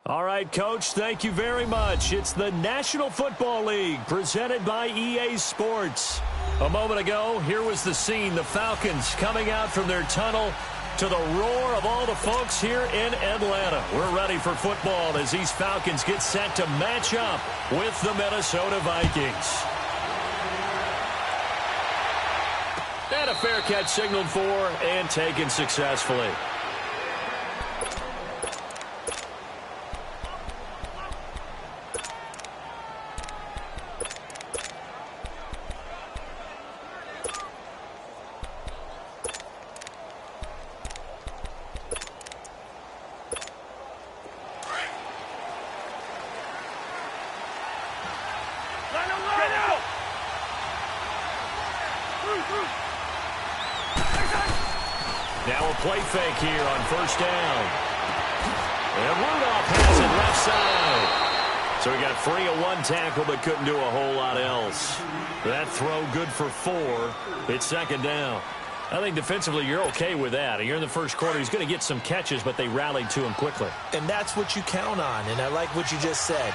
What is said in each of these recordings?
All right, Coach, thank you very much. It's the National Football League presented by EA Sports. A moment ago, here was the scene. The Falcons coming out from their tunnel to the roar of all the folks here in Atlanta. We're ready for football as these Falcons get set to match up with the Minnesota Vikings. And a fair catch signaled for and taken successfully. Now a play fake here on first down. And Rudolph has it left side. So he got free of one tackle but couldn't do a whole lot else. That throw good for 4. It's second down. I think defensively you're okay with that. You're in the first quarter. He's going to get some catches, but they rallied to him quickly. And that's what you count on. And I like what you just said.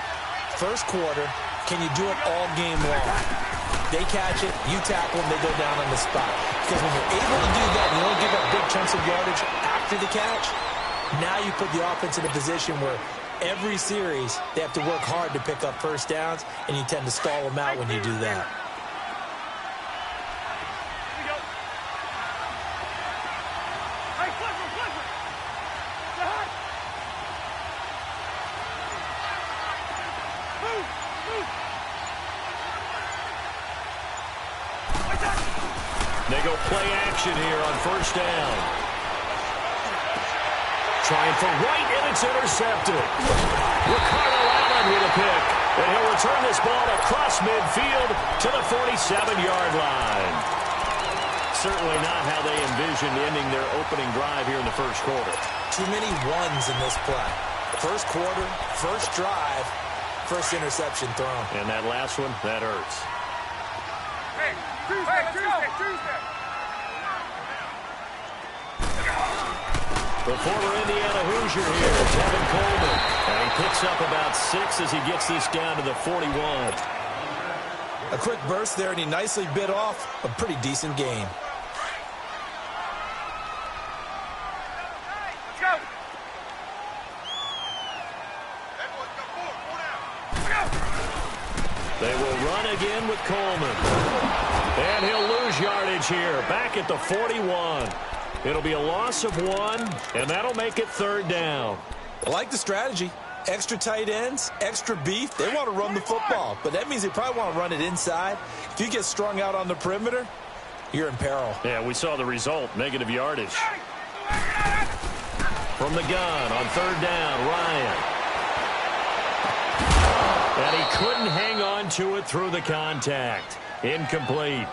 First quarter, can you do it all game long? They catch it, you tackle them, they go down on the spot. Because when you're able to do that and you don't give up big chunks of yardage after the catch, now you put the offense in a position where every series they have to work hard to pick up first downs, and you tend to stall them out when you do that. They go play action here on first down. Trying for right, and it's intercepted. Ricardo Allen with a pick. And he'll return this ball across midfield to the 47-yard line. Certainly not how they envisioned ending their opening drive here in the first quarter. Too many ones in this play. First quarter, first drive, first interception thrown. And that last one, that hurts. Tuesday. The former Indiana Hoosier here, Tevin Coleman. And he picks up about 6 as he gets this down to the 41. A quick burst there, and he nicely bit off a pretty decent gain. Let's go. They will run again with Coleman. And he'll lose yardage here, back at the 41. It'll be a loss of 1, and that'll make it third down. I like the strategy. Extra tight ends, extra beef. They want to run the football, but that means they probably want to run it inside. If you get strung out on the perimeter, you're in peril. Yeah, we saw the result, negative yardage. From the gun on third down, Ryan. And he couldn't hang on to it through the contact. Incomplete.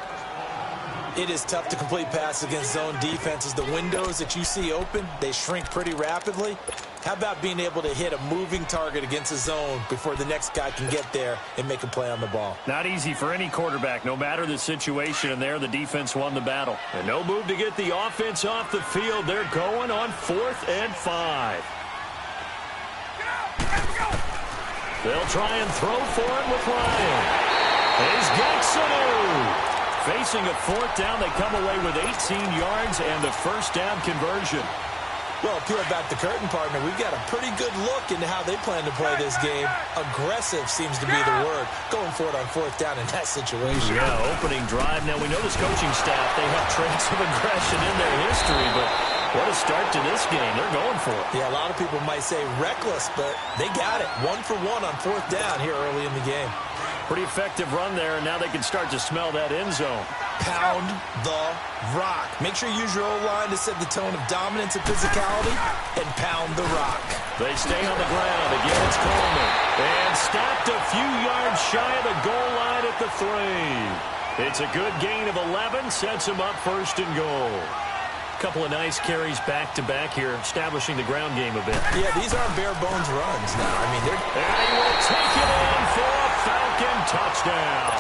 It is tough to complete passes against zone defenses. The windows that you see open, they shrink pretty rapidly. How about being able to hit a moving target against a zone before the next guy can get there and make a play on the ball? Not easy for any quarterback, no matter the situation, and there the defense won the battle. And no move to get the offense off the field. They're going on 4th and 5. They'll try and throw for it with Ryan. Here's Fergusondude. Facing a 4th down, they come away with 18 yards and the first down conversion. Well, peel back the curtain, partner. We've got a pretty good look into how they plan to play this game. Aggressive seems to be the word. Going for it on 4th down in that situation. Yeah, opening drive. Now, we know this coaching staff, they have traits of aggression in their history, but what a start to this game. They're going for it. Yeah, a lot of people might say reckless, but they got it. 1 for 1 on 4th down here early in the game. Pretty effective run there, and now they can start to smell that end zone. Pound the rock. Make sure you use your O-line to set the tone of dominance and physicality, and pound the rock. They stay on the ground. Again, it's Coleman. And stopped a few yards shy of the goal line at the 3. It's a good gain of 11, sets him up 1st and goal. Couple of nice carries back-to-back here, establishing the ground game a bit. Yeah, these aren't bare-bones runs now. I mean, they're... And he will take it in for a Falcon touchdown.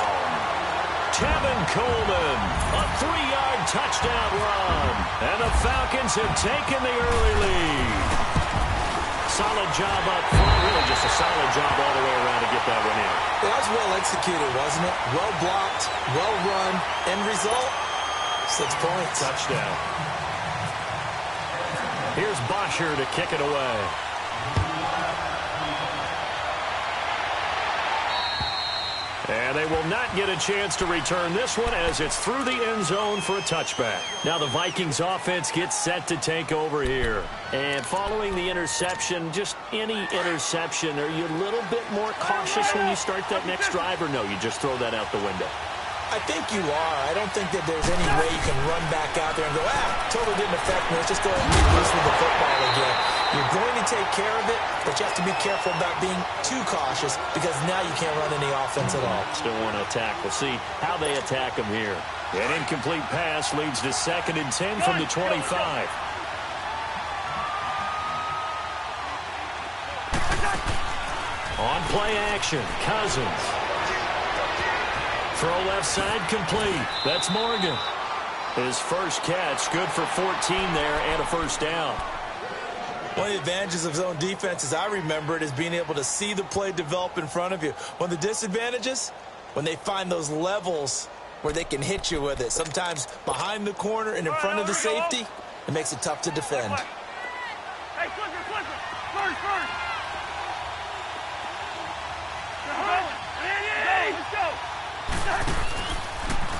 Tevin Coleman, a 3-yard touchdown run. And the Falcons have taken the early lead. solid job up front. Really just a solid job all the way around to get that one in. That was well executed, wasn't it? Well blocked, well run. End result, 6 points. Touchdown. Here's Bosher to kick it away. And they will not get a chance to return this one as it's through the end zone for a touchback. Now the Vikings offense gets set to take over here. And following the interception, just any interception, are you a little bit more cautious when you start that next drive, or no, you just throw that out the window? I think you are. I don't think that there's any way you can run back out there and go, totally didn't affect me. Let's just go ahead and be loose with the football again. You're going to take care of it, but you have to be careful about being too cautious because now you can't run any offense at all. Still want to attack. We'll see how they attack them here. An incomplete pass leads to 2nd and 10 from the 25. On play action, Cousins. Throw left side complete. That's Morgan. His first catch, good for 14 there and a first down. One of the advantages of zone defense, as I remember it, is being able to see the play develop in front of you. One of the disadvantages, when they find those levels where they can hit you with it. Sometimes behind the corner and in front of the safety, it makes it tough to defend. Hey, Clifford, first. Let's go.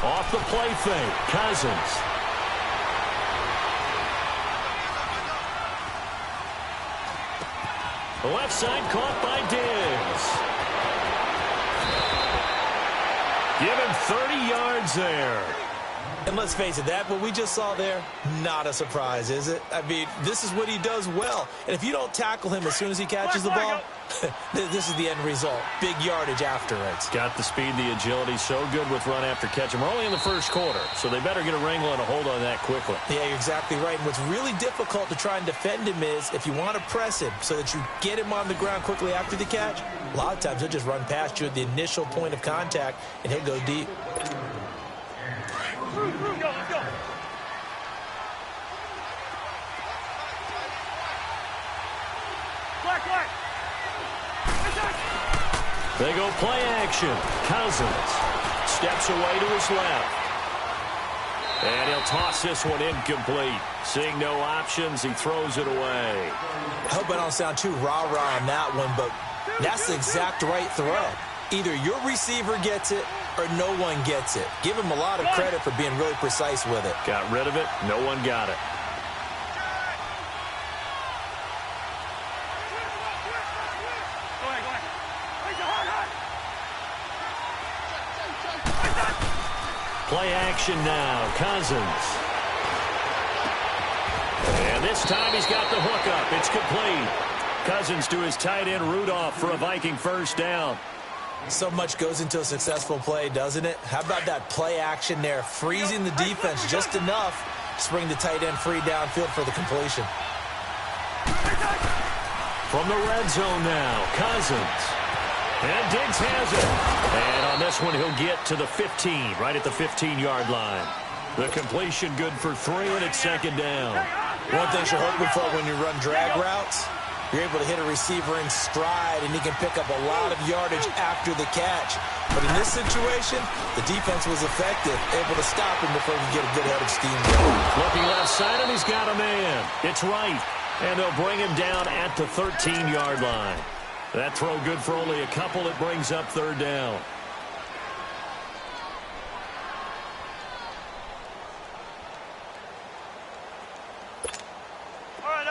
Off the play fake, Cousins. The left side caught by Diggs. Give him 30 yards there. And let's face it, what we just saw there, not a surprise, is it? I mean, this is what he does well. And if you don't tackle him as soon as he catches the ball, this is the end result. Big yardage afterwards. Got the speed, the agility, so good with run after catch. And we're only in the first quarter, so they better get a wrangle and a hold on that quickly. Yeah, you're exactly right. And what's really difficult to try and defend him is if you want to press him so that you get him on the ground quickly after the catch, a lot of times he'll just run past you at the initial point of contact, and he'll go deep. Let's go. Black. They go play action. Cousins steps away to his left. And he'll toss this one incomplete. Seeing no options, he throws it away. I hope I don't sound too rah-rah on that one, but that's the exact right throw. Either your receiver gets it or no one gets it. Give him a lot of credit for being really precise with it. Got rid of it. No one got it. Play action now. Cousins. And this time he's got the hook up. It's complete. Cousins to his tight end Rudolph for a Viking first down. So much goes into a successful play, doesn't it? How about that play action there? Freezing the defense just enough to bring the tight end free downfield for the completion. From the red zone now, Cousins. And Diggs has it. And on this one, he'll get to the 15, right at the 15-yard line. The completion good for 3, and it's 2nd down. One thing you're hoping for when you run drag routes, you're able to hit a receiver in stride, and he can pick up a lot of yardage after the catch. But in this situation, the defense was effective, able to stop him before he could get a good head of steam going. Looking left side, and he's got a man. It's right, and they'll bring him down at the 13-yard line. That throw good for only a couple. It brings up 3rd down.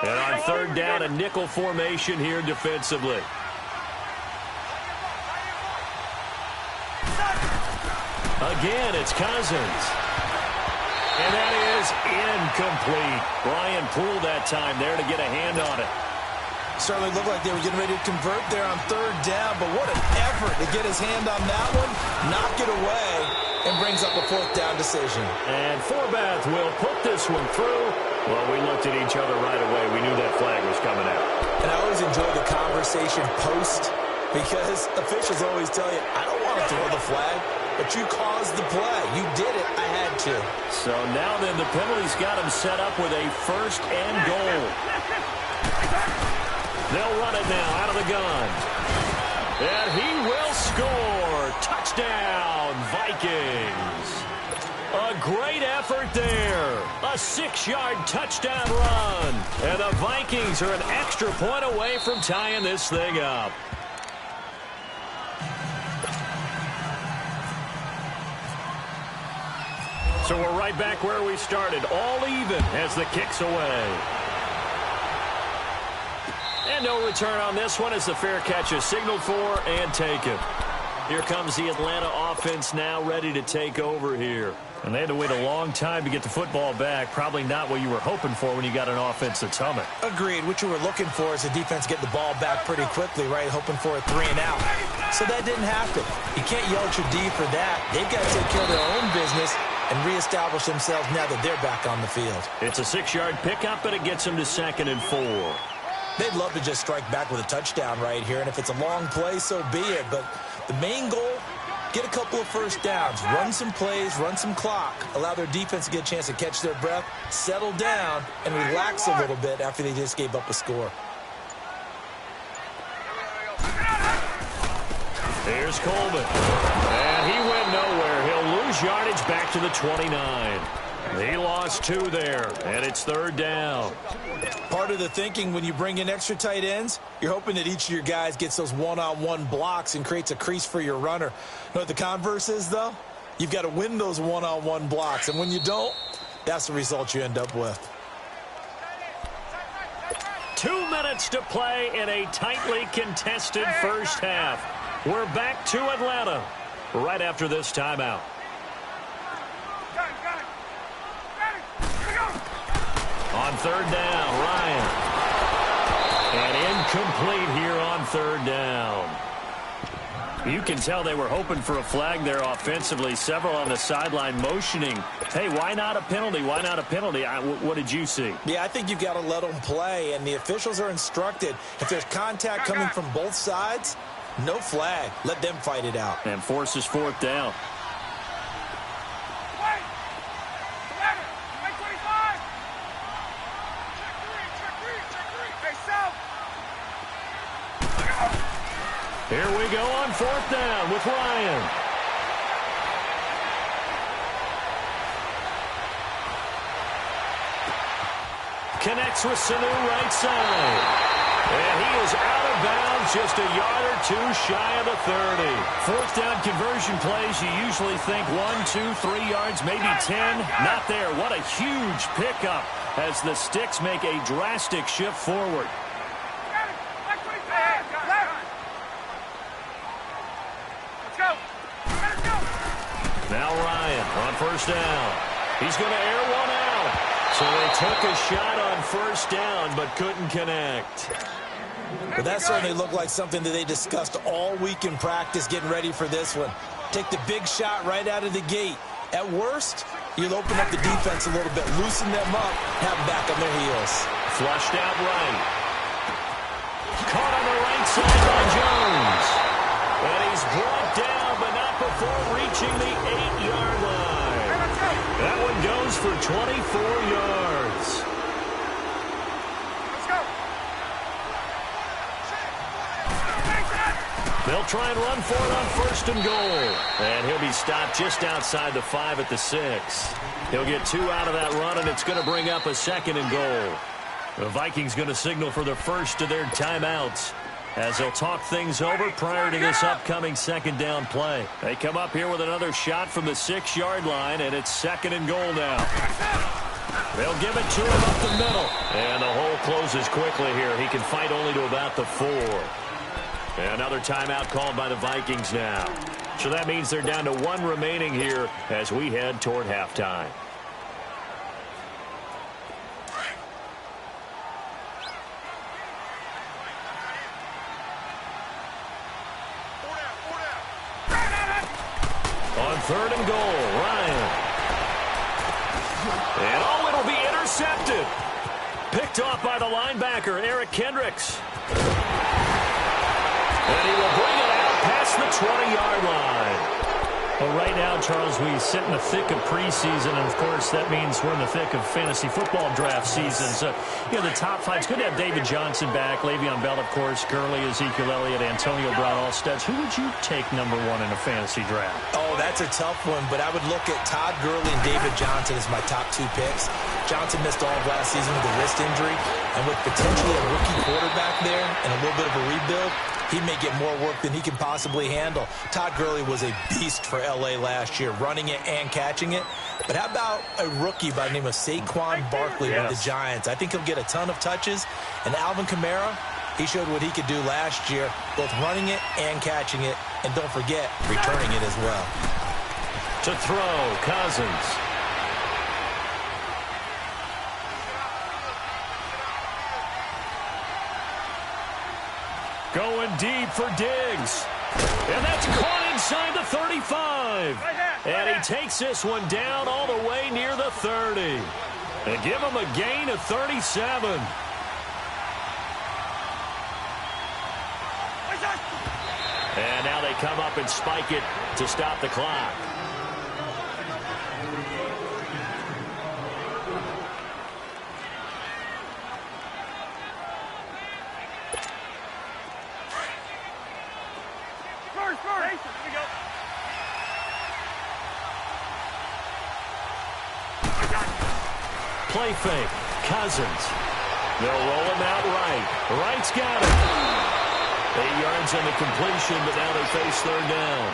And on 3rd down, a nickel formation here defensively. Again, it's Cousins. And that is incomplete. Brian Poole that time there to get a hand on it. Certainly looked like they were getting ready to convert there on 3rd down, but what an effort to get his hand on that one, knock it away, and brings up a 4th down decision. And Forbath will put this one through. Well, we looked at each other right away. We knew that flag was coming out. And I always enjoy the conversation post because officials always tell you, I don't want to throw the flag, but you caused the play. You did it. I had to. So now then the penalty's got him set up with a 1st and goal. They'll run it now out of the gun. And he will score. Touchdown, Vikings. A great effort there. A 6-yard touchdown run. And the Vikings are an extra point away from tying this thing up. So we're right back where we started. All even as the kick's away. And no return on this one as the fair catch is signaled for and taken. Here comes the Atlanta offense now ready to take over here. And they had to wait a long time to get the football back. Probably not what you were hoping for when you got an offense that's humming. Agreed. What you were looking for is the defense getting the ball back pretty quickly, right? Hoping for a 3 and out. So that didn't happen. You can't yell at your D for that. They've got to take care of their own business and reestablish themselves now that they're back on the field. It's a 6-yard pickup, and it gets them to 2nd and 4. They'd love to just strike back with a touchdown right here, and if it's a long play, so be it. But the main goal, get a couple of first downs, run some plays, run some clock, allow their defense to get a chance to catch their breath, settle down, and relax a little bit after they just gave up a score. Here's Coleman. And he went nowhere. He'll lose yardage back to the 29. He lost 2 there, and it's 3rd down. Part of the thinking when you bring in extra tight ends, you're hoping that each of your guys gets those one-on-one blocks and creates a crease for your runner. You know what the converse is, though? You've got to win those one-on-one blocks, and when you don't, that's the result you end up with. 2 minutes to play in a tightly contested first half. We're back to Atlanta right after this timeout. On 3rd down, Ryan. And incomplete here on 3rd down. You can tell they were hoping for a flag there offensively. Several on the sideline motioning, hey, why not a penalty? Why not a penalty? What did you see? Yeah, I think you've got to let them play, and the officials are instructed. If there's contact coming from both sides, no flag. Let them fight it out. And forces 4th down. Here we go on 4th down with Ryan. Connects with Sanu right side. And he is out of bounds just a yard or 2 shy of the 30. 4th down conversion plays, you usually think 1, 2, 3 yards, maybe 10. Not there. What a huge pickup as the Sticks make a drastic shift forward. Now Ryan on 1st down. He's going to air one out. So they took a shot on 1st down but couldn't connect. But that certainly looked like something that they discussed all week in practice getting ready for this one. Take the big shot right out of the gate. At worst, you'll open up the defense a little bit, loosen them up, have them back on their heels. Flushed out right. Caught on the right side by Jones. And he's brought down, but not before reaching the 8-yard line. That one goes for 24 yards. They'll try and run for it on 1st and goal. And he'll be stopped just outside the 5 at the 6. He'll get 2 out of that run, and it's going to bring up a 2nd and goal. The Vikings going to signal for the first of their timeouts as they'll talk things over prior to this upcoming 2nd down play. They come up here with another shot from the 6-yard line, and it's 2nd and goal now. They'll give it to him up the middle. And the hole closes quickly here. He can fight only to about the 4. And another timeout called by the Vikings now. So that means they're down to 1 remaining here as we head toward halftime. On 3rd and goal, Ryan. And oh, it'll be intercepted. Picked off by the linebacker, Eric Kendricks. And he will bring it out past the 20-yard line. Well, right now, Charles, we sit in the thick of preseason, and, of course, that means we're in the thick of fantasy football draft season. So, the top five. It's good to have David Johnson back, Le'Veon Bell, of course, Gurley, Ezekiel Elliott, Antonio Brown, all studs. Who would you take number one in a fantasy draft? Oh, that's a tough one, but I would look at Todd Gurley and David Johnson as my top two picks. Johnson missed all of last season with a wrist injury, and with potentially a rookie quarterback there and a little bit of a rebuild, he may get more work than he can possibly handle. Todd Gurley was a beast for L.A. last year, running it and catching it. But how about a rookie by the name of Saquon Barkley with the Giants? I think he'll get a ton of touches. And Alvin Kamara, he showed what he could do last year, both running it and catching it. And don't forget, returning it as well. To throw, Cousins. Going deep for Diggs. And that's caught inside the 35. And he takes this one down all the way near the 30. And give him a gain of 37. And now they come up and spike it to stop the clock. Play fake. Cousins. They'll roll him out right. Right's got it. 8 yards on the completion, but now they face third down.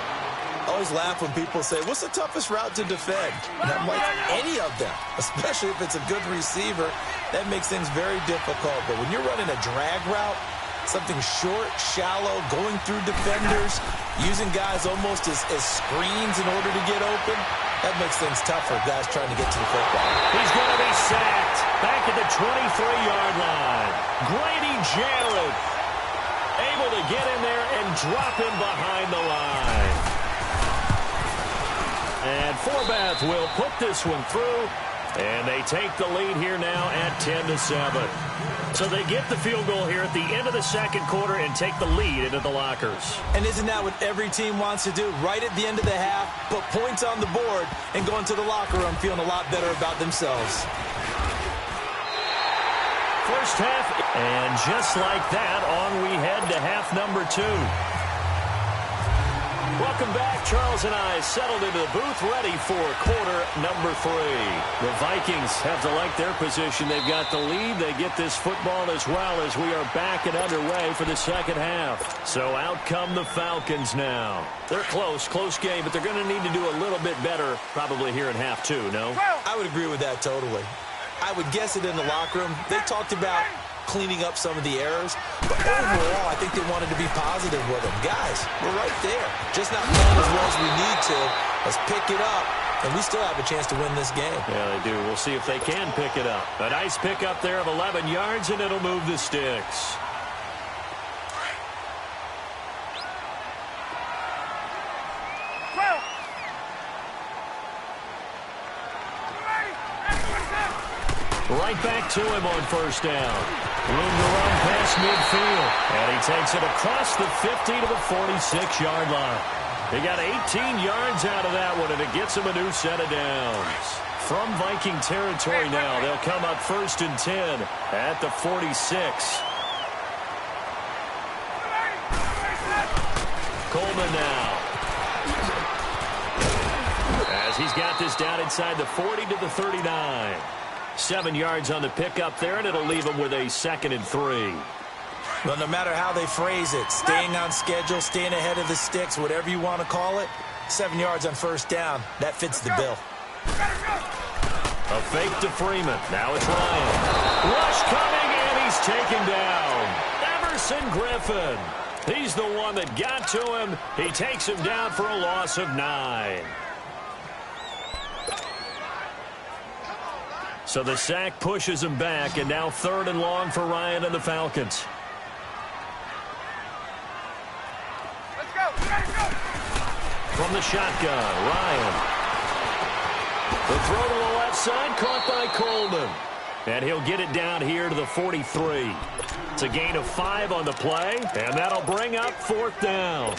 I always laugh when people say, what's the toughest route to defend? And I'm like, any of them, especially if it's a good receiver. That makes things very difficult. But when you're running a drag route, something short, shallow, going through defenders, using guys almost as screens in order to get open, that makes things tough for guys trying to get to the football. He's going to be sacked back at the 23-yard line. Grady Jarrett able to get in there and drop him behind the line. And Forbath will put this one through, and they take the lead here now at 10-7. So they get the field goal here at the end of the second quarter and take the lead into the lockers. And isn't that what every team wants to do? Right at the end of the half, put points on the board and go into the locker room feeling a lot better about themselves. First half, and just like that, on we head to half number 2. Welcome back. Charles and I settled into the booth, ready for quarter number 3. The Vikings have to like their position. They've got the lead. They get this football as well as we are back and underway for the second half. So out come the Falcons now. They're close game, but they're going to need to do a little bit better probably here in half 2, no? I would agree with that totally. I would guess it in the locker room. They talked about cleaning up some of the errors, but overall, I think they wanted to be positive with them. Guys, we're right there. Just not playing as well as we need to. Let's pick it up, and we still have a chance to win this game. Yeah, they do. We'll see if they can pick it up. A nice pickup there of 11 yards, and it'll move the sticks. Right back to him on first down. Room to run past midfield. And he takes it across the 50 to the 46-yard line. They got 18 yards out of that one, and it gets him a new set of downs. From Viking territory now, they'll come up 1st and 10 at the 46. Coleman now. As he's got this down inside the 40 to the 39. 7 yards on the pickup there, and it'll leave him with a 2nd and 3. Well, no matter how they phrase it, staying on schedule, staying ahead of the sticks, whatever you want to call it, 7 yards on first down, that fits the bill. A fake to Freeman. Now it's Ryan. Rush coming, and he's taken down. Everson Griffin. He's the one that got to him. He takes him down for a loss of 9. So the sack pushes him back, and now 3rd and long for Ryan and the Falcons. Let's go. From the shotgun, Ryan. The throw to the left side, caught by Coleman. And he'll get it down here to the 43. It's a gain of 5 on the play, and that'll bring up 4th down.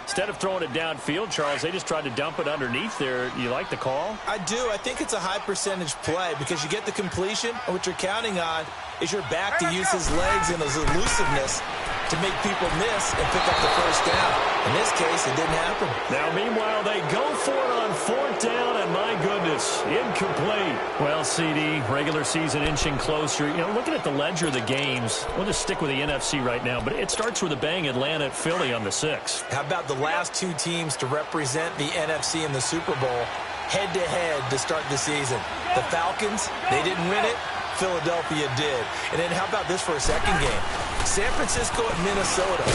Instead of throwing it downfield, Charles, they just tried to dump it underneath there. You like the call? I do. I think it's a high percentage play because you get the completion, and what you're counting on is your back to use his legs and his elusiveness to make people miss and pick up the first down. In this case, it didn't happen. Now, meanwhile, they go for it on 4th down, and my goodness, incomplete. Well, CD, regular season inching closer. You know, looking at the ledger of the games, we'll just stick with the NFC right now, but it starts with a bang. Atlanta at Philly on the 6th. How about the last two teams to represent the NFC in the Super Bowl head-to-head to start the season? The Falcons, they didn't win it. Philadelphia did. And then how about this for a second game? San Francisco at Minnesota.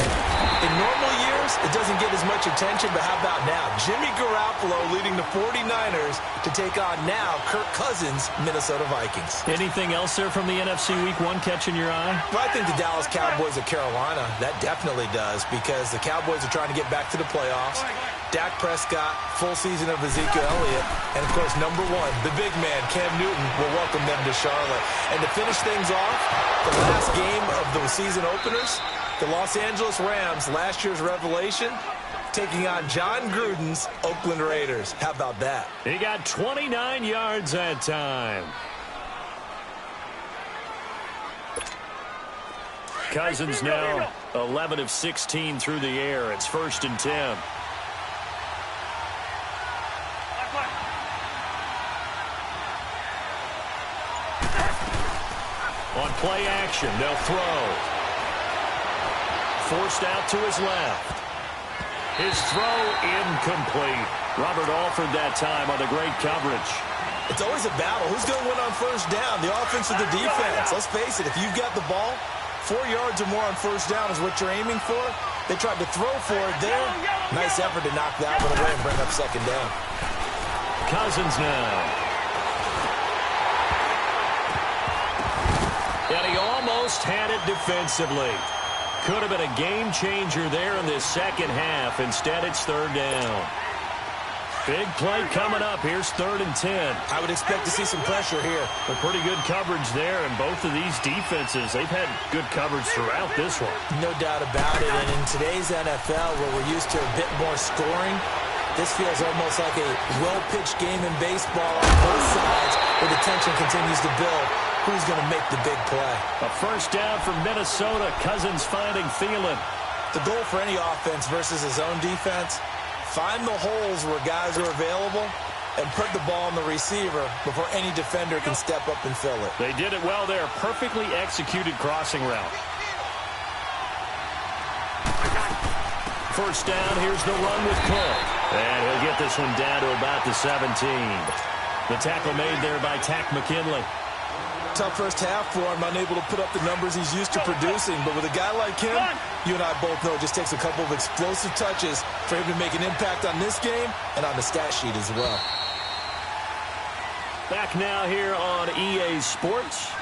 In normal years, it doesn't get as much attention, but how about now? Jimmy Garoppolo leading the 49ers to take on now Kirk Cousins' Minnesota Vikings. Anything else there from the NFC Week 1 catching your eye? Well, I think the Dallas Cowboys at Carolina, that definitely does, because the Cowboys are trying to get back to the playoffs. Dak Prescott, full season of Ezekiel Elliott, and, of course, number 1, the big man, Cam Newton, will welcome them to Charlotte. And to finish things off, the last game of the season openers, the Los Angeles Rams, last year's revelation, taking on John Gruden's Oakland Raiders. How about that? He got 29 yards that time. Cousins now 11 of 16 through the air. It's 1st and 10. On play action, they'll throw. Forced out to his left. His throw incomplete. Robert Alford that time on the great coverage. It's always a battle. Who's going to win on 1st down, the offense or the defense? Let's face it, if you've got the ball, 4 yards or more on 1st down is what you're aiming for. They tried to throw for it there. Nice effort to knock that one away and bring up 2nd down. Cousins now. And he almost had it defensively. Could have been a game changer there in this second half. Instead, it's 3rd down. Big play coming up. Here's 3rd and 10. I would expect to see some pressure here. A pretty good coverage there, and both of these defenses, they've had good coverage throughout this one. No doubt about it. And in today's NFL, where we're used to a bit more scoring, this feels almost like a well-pitched game in baseball on both sides, where the tension continues to build. Who's going to make the big play? A 1st down for Minnesota. Cousins finding Thielen. The goal for any offense versus his own defense, find the holes where guys are available and put the ball on the receiver before any defender can step up and fill it. They did it well there. Perfectly executed crossing route. 1st down. Here's the run with Cook. And he'll get this one down to about the 17. The tackle made there by Tack McKinley. Tough first half for him, unable to put up the numbers he's used to producing. But with a guy like him, you and I both know it just takes a couple of explosive touches for him to make an impact on this game and on the stat sheet as well. Back now here on EA Sports.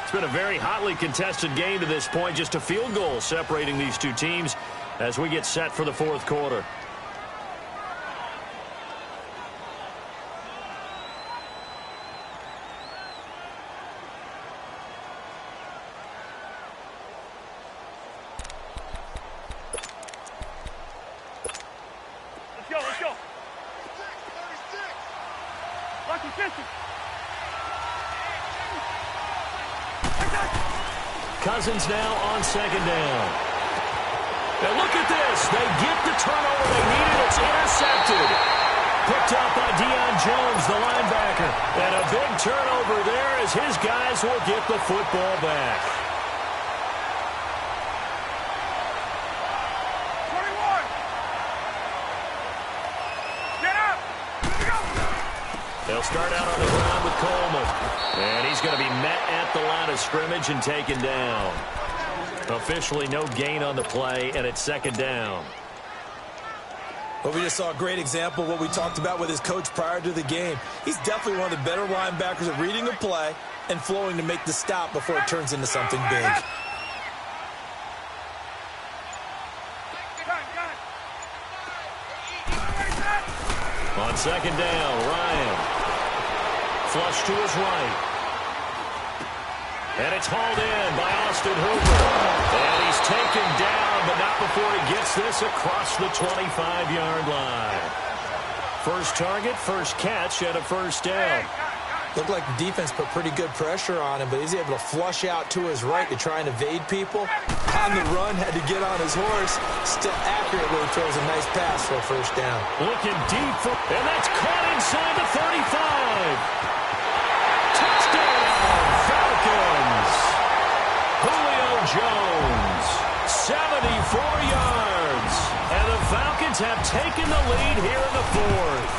It's been a very hotly contested game to this point. Just a field goal separating these two teams as we get set for the 4th quarter. Cousins now on 2nd down. Now look at this. They get the turnover they needed. It's intercepted. Picked up by Deion Jones, the linebacker. And a big turnover there as his guys will get the football back. 21. Get up. They'll start out on the ground with Coleman. And he's going to be met at the line of scrimmage and taken down. Officially no gain on the play, and it's 2nd down. Well, we just saw a great example of what we talked about with his coach prior to the game. He's definitely one of the better linebackers at reading a play and flowing to make the stop before it turns into something big. On 2nd down, Ryan. Flush to his right. And it's hauled in by Austin Hooper. And he's taken down, but not before he gets this across the 25-yard line. First target, first catch, and a first down. Looked like the defense put pretty good pressure on him, but he's able to flush out to his right to try and evade people. On the run, had to get on his horse. Still accurately throws a nice pass for a first down. Looking deep, and that's caught inside the 35. Touchdown, Falcons. Julio Jones, 74 yards. And the Falcons have taken the lead here in the fourth.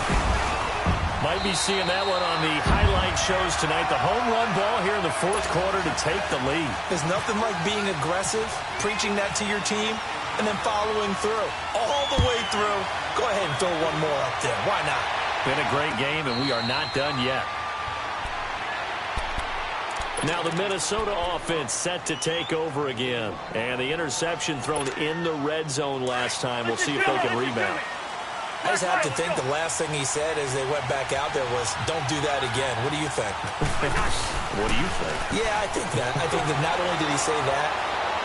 Might be seeing that one on the highlight shows tonight. The home run ball here in the fourth quarter to take the lead. There's nothing like being aggressive, preaching that to your team, and then following through. All the way through. Go ahead and throw one more up there. Why not? Been a great game, and we are not done yet. Now the Minnesota offense set to take over again. And the interception thrown in the red zone last time. We'll see if they can rebound. I just have to think the last thing he said as they went back out there was, don't do that again. What do you think? What do you think? Yeah, I think that. I think that not only did he say that,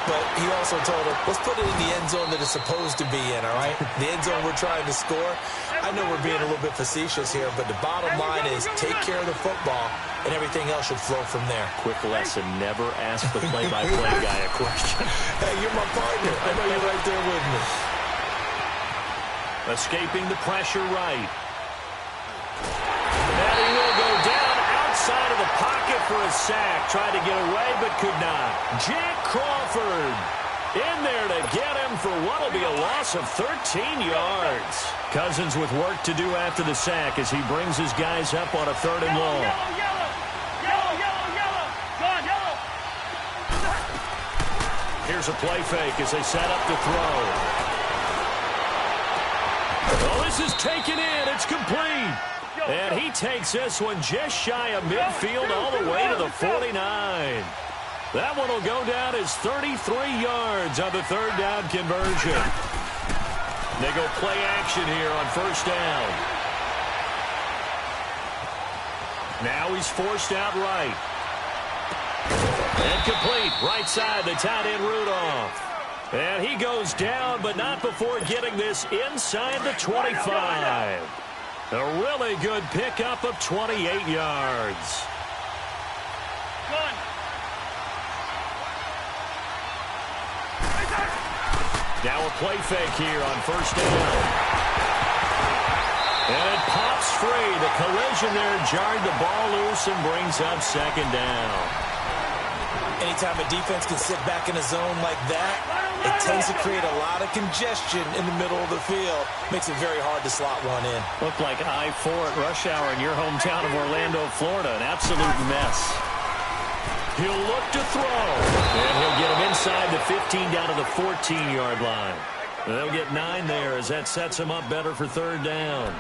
but he also told him, let's put it in the end zone that it's supposed to be in, all right? The end zone we're trying to score. I know we're being a little bit facetious here, but the bottom line is take care of the football, and everything else should flow from there. Quick lesson, never ask the play-by-play guy a question. Hey, you're my partner. I know you're right there with me. Escaping the pressure right. And he will go down outside of the pocket for a sack. Tried to get away, but could not. Jack Crawford in there to get him for what will be a loss of 13 yards. Cousins with work to do after the sack as he brings his guys up on a third and long. Here's a play fake as they set up to throw. Oh, this is taken in. It's complete. And he takes this one just shy of midfield all the way to the 49. That one will go down as 33 yards on the third down conversion. They go play action here on first down. Now he's forced out right. And complete. Right side, the tight end Rudolph. And he goes down, but not before getting this inside the 25. A really good pickup of 28 yards. Now a play fake here on first down. And it pops free. The collision there jarred the ball loose and brings up second down. Anytime a defense can sit back in a zone like that, it tends to create a lot of congestion in the middle of the field. Makes it very hard to slot one in. Looked like I-4 at rush hour in your hometown of Orlando, Florida. An absolute mess. He'll look to throw. And he'll get him inside the 15 down to the 14-yard line. They'll get 9 there as that sets him up better for third down.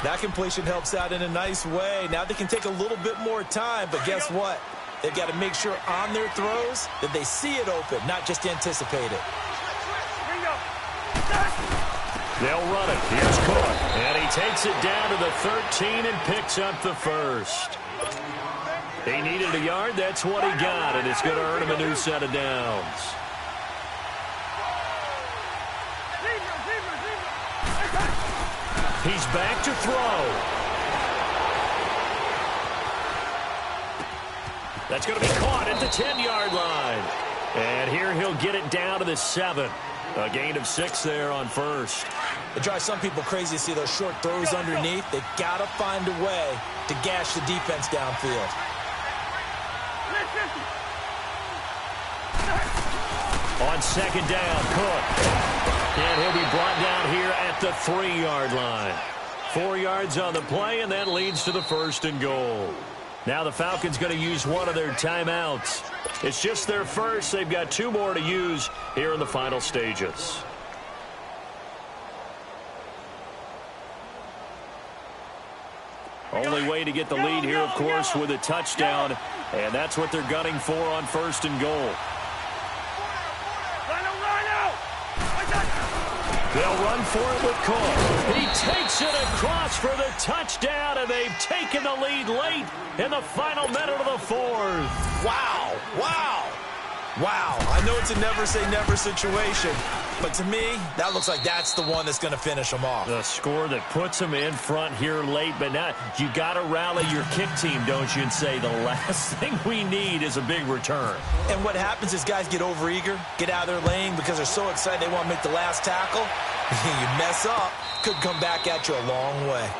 That completion helps out in a nice way. Now they can take a little bit more time, but guess what? They've got to make sure on their throws that they see it open, not just anticipate it. They'll run it. Here's Cook. And he takes it down to the 13 and picks up the first. He needed a yard. That's what he got, and it's going to earn him a new set of downs. He's back to throw. That's going to be caught at the 10-yard line. And here he'll get it down to the 7. A gain of 6 there on first. It drives some people crazy to see those short throws underneath. They've got to find a way to gash the defense downfield. On second down, Cook. And he'll be brought down here at the 3-yard line. 4 yards on the play, and that leads to the first and goal. Now the Falcons going to use one of their timeouts. It's just their first. They've got 2 more to use here in the final stages. Only way to get the lead here, of course, with a touchdown. And that's what they're gunning for on first and goal. They'll run for it with Cook. He takes Rips it across for the touchdown, and they've taken the lead late in the final minute of the fourth. Wow. Wow. Wow. I know it's a never-say-never situation, but to me, that looks like that's the one that's going to finish them off. The score that puts them in front here late, but now you got to rally your kick team, don't you, and say the last thing we need is a big return. And what happens is guys get overeager, get out of their lane because they're so excited they want to make the last tackle. You mess up, could come back at you a long way.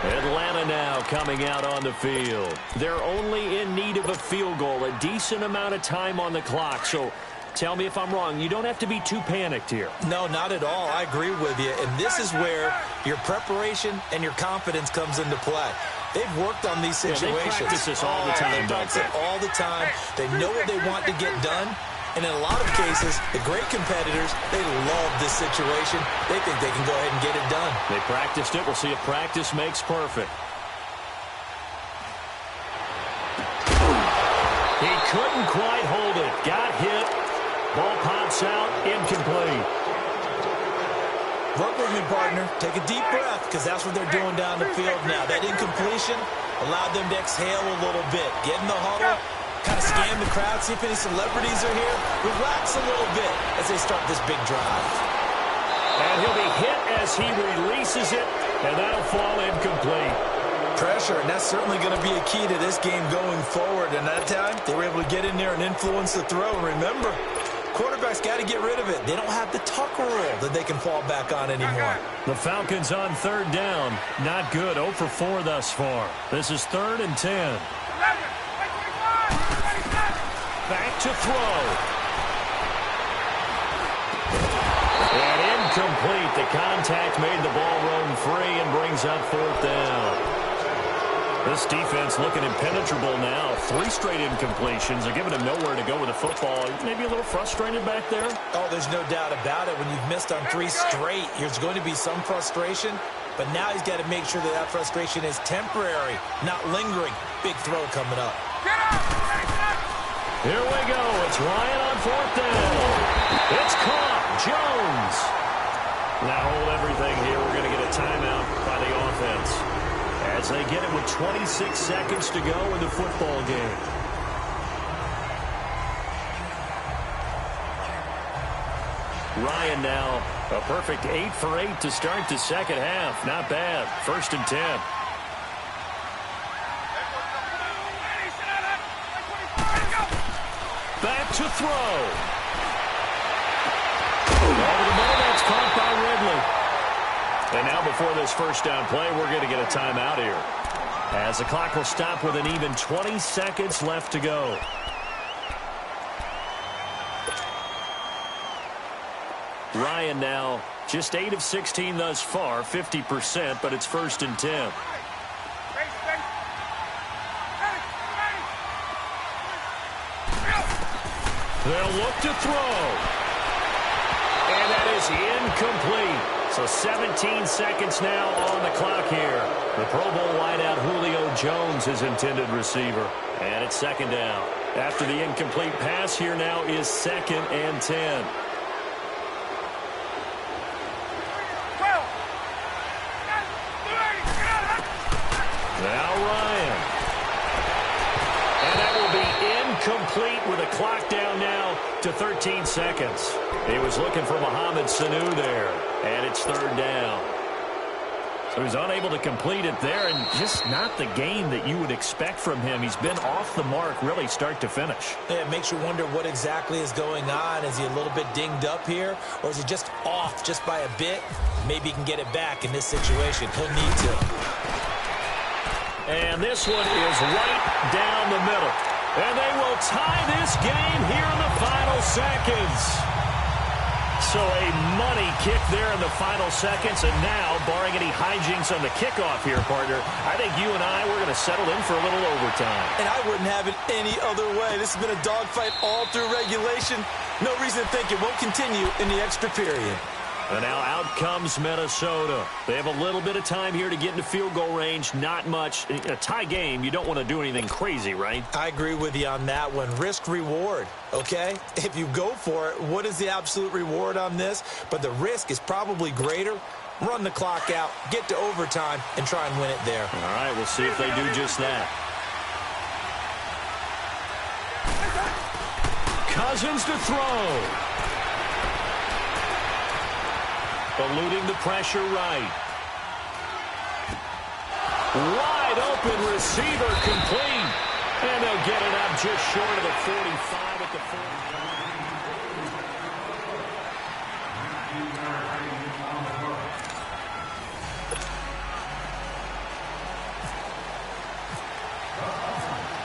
Atlanta now coming out on the field. They're only in need of a field goal, a decent amount of time on the clock. So tell me if I'm wrong. You don't have to be too panicked here. No, not at all. I agree with you. And this is where your preparation and your confidence comes into play. They've worked on these situations. Yeah, they practice this all the time. They practice it all the time. They know what they want to get done. And in a lot of cases, the great competitors, they love this situation. They think they can go ahead and get it done. They practiced it. We'll see if practice makes perfect. He couldn't quite hold it. Got hit. Ball pops out. Incomplete. Work with me, partner. Take a deep breath, because that's what they're doing down the field now. That incompletion allowed them to exhale a little bit. Get in the huddle. Kind of scan the crowd, see if any celebrities are here. Relax a little bit as they start this big drive. And he'll be hit as he releases it, and that'll fall incomplete. Pressure, and that's certainly going to be a key to this game going forward. And that time, they were able to get in there and influence the throw. And remember, quarterbacks got to get rid of it. They don't have the Tucker rule that they can fall back on anymore. The Falcons on third down. Not good. 0 for 4 thus far. This is 3rd and 10. Back to throw. And incomplete. The contact made the ball roam free and brings up 4th down. This defense looking impenetrable now. 3 straight incompletions. They're giving him nowhere to go with the football. Maybe a little frustrated back there. Oh, there's no doubt about it. When you've missed on 3 straight, there's going to be some frustration. But now he's got to make sure that that frustration is temporary, not lingering. Big throw coming up. Here we go. It's Ryan on 4th down. It's caught. Jones. Now hold everything here. We're going to get a timeout by the offense as they get it with 26 seconds to go in the football game. Ryan now a perfect 8 for 8 to start the second half. Not bad. 1st and 10. Back to throw. Over the middle, that's caught by Ridley. And now before this first down play, we're going to get a timeout here, as the clock will stop with an even 20 seconds left to go. Ryan now just 8 of 16 thus far, 50%, but it's 1st and 10. They'll look to throw. And that is incomplete. So 17 seconds now on the clock here. The Pro Bowl wideout Julio Jones is intended receiver. And it's 2nd down. After the incomplete pass, here now is 2nd and 10. Now Ryan. And that will be incomplete with a clock down now to 13 seconds. He was looking for Mohamed Sanu there. And it's 3rd down. So he's unable to complete it there, and just not the game that you would expect from him. He's been off the mark really start to finish. Yeah, it makes you wonder what exactly is going on. Is he a little bit dinged up here, or is he just off just by a bit? Maybe he can get it back in this situation. He'll need to. And this one is right down the middle. And they will tie this game here in the final seconds. So a money kick there in the final seconds. And now, barring any hijinks on the kickoff here, partner, I think you and I, we're going to settle in for a little overtime. And I wouldn't have it any other way. This has been a dogfight all through regulation. No reason to think it won't continue in the extra period. And now out comes Minnesota. They have a little bit of time here to get into field goal range. Not much. A tie game, you don't want to do anything crazy, right? I agree with you on that one. Risk-reward, okay? If you go for it, what is the absolute reward on this? But the risk is probably greater. run the clock out, get to overtime, and try and win it there. All right, we'll see if they do just that. Cousins to throw. Eluding the pressure right. Wide open receiver complete. And they'll get it up just short of the 45 at the 40.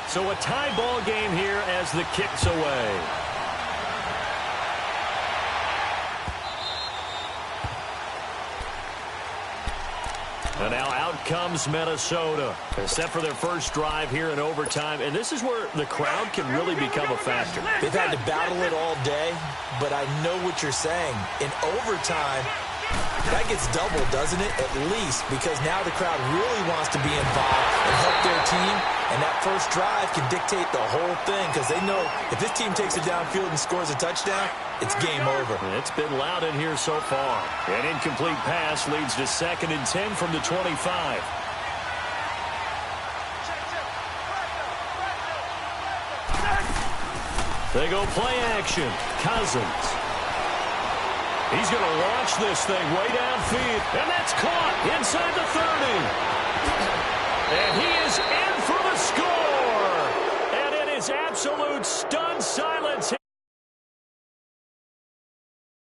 So a tie ball game here as the kick's away. And now out comes Minnesota. Set for their first drive here in overtime. And this is where the crowd can really become a factor. They've had to battle it all day, but I know what you're saying. In overtime, that gets doubled, doesn't it? At least, because now the crowd really wants to be involved and help their team. And that first drive can dictate the whole thing because they know if this team takes it downfield and scores a touchdown, it's game over. It's been loud in here so far. An incomplete pass leads to 2nd and 10 from the 25. They go play action. Cousins. He's going to launch this thing way downfield. And that's caught inside the 30. And he is in for the score. And it is absolute stunning.